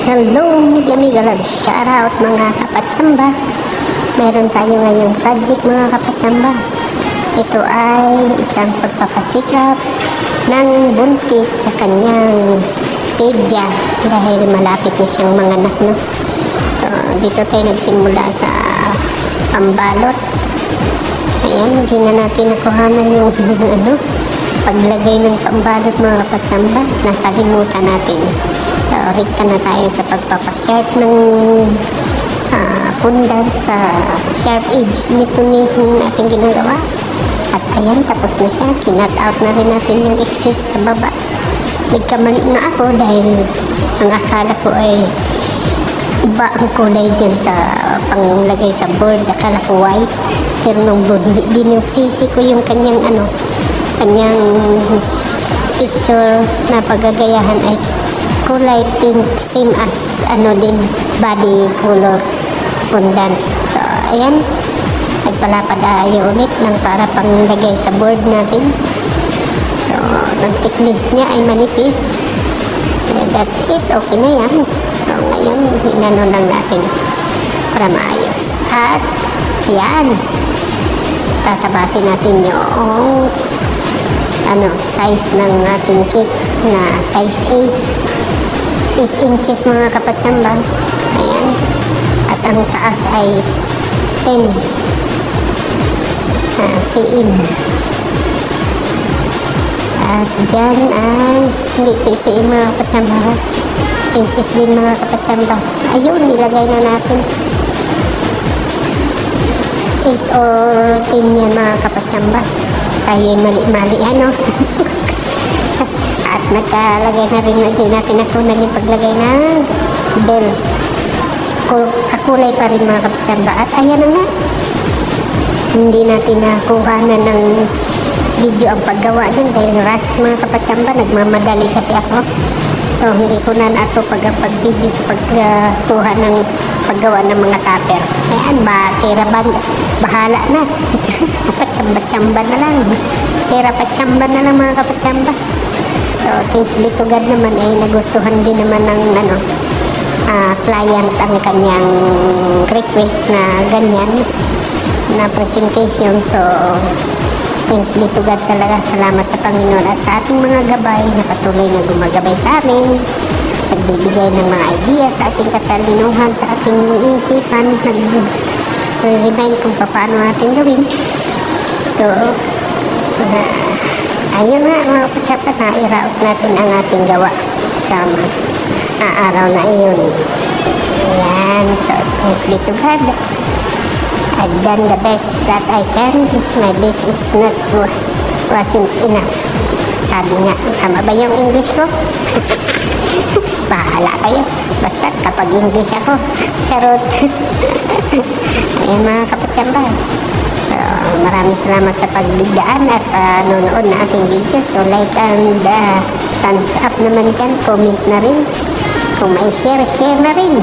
Hello, Mega Love Shoutout mga kapatsamba. Meron tayo ngayong project mga kapatsamba. Ito ay isang pagpapatsikap ng buntis sa kanyang pedya dahil malapit na siyang manganak, no? So, dito tayo nagsimula sa pambalot. Ayan, hindi na natin nakuhanan yung paglagay ng pambalot mga kapatsamba. Nakalimutan natin. Rikta na tayo sa pagpapasharp ng pundan sa sharp edge nito ating ginagawa. At ayan, tapos na siya. Kinat out na rin natin yung excess sa baba. Nagkamali na ako dahil ang akala ko ay iba ang kulay dyan sa panglagay sa board. Akala ko white. Pero nung binusisi ko yung kanyang kanyang picture na paggagayahan ay kulay pink, same as din body color pundan. So ayan, nagpalapad tayo ulit ng para panglagay sa board natin. So ang thickness niya ay manipis. So that's it, okay na yan. So ngayon hinano lang natin para maayos. At ayan, tatabasin natin yung size ng ating cake na size 8 inches mga kapatsamba. Ayan. At ang taas ay 10 cm. At dyan ay hindi cm mga kapatsamba, inches din mga kapatsamba. Ayun, nilagay na natin 8 or 10 yan mga kapatsamba. Tayo mali-mali at nagkalagay na rin natin nakunan yung paglagay ng bell. Kakulay pa rin mga kapatsamba. At ayan na nga, hindi natin nakuha na ng video ang paggawa nun dahil rush mga kapatsamba. Nagmamadali kasi ako, so hindi ko na nato pag-video sa pagkuha ng paggawa ng mga tupper. Ayan, bahala na. Patsamba-tsamba na lang. Pera patsamba na lang mga kapatsamba. So, thanks be to God naman ay nagustuhan din naman ng client ang kanyang request na ganyan na presentation. So, thanks be to God talaga. Salamat sa Panginoon at sa ating mga gabay na patuloy na gumagabay sa amin. Nagbibigay ng mga idea sa ating katalinuhan, sa ating isipan, nag-remind kung paano natin gawin. So, ayun nga mga kapatsamba, na-iraos natin ang ating gawa sa araw na iyon. Ayan, so thanks be to God. I've done the best that I can. My best is not wasn't enough. Sabi nga, tama ba yung English ko? Bahala kayo. Basta kapag English ako, charot. Ayan mga kapatsamba. So, maraming salamat sa pagbigdaan at nanonood na ating video. So, like and thumbs up naman dyan. Comment na rin. Kung may share na rin.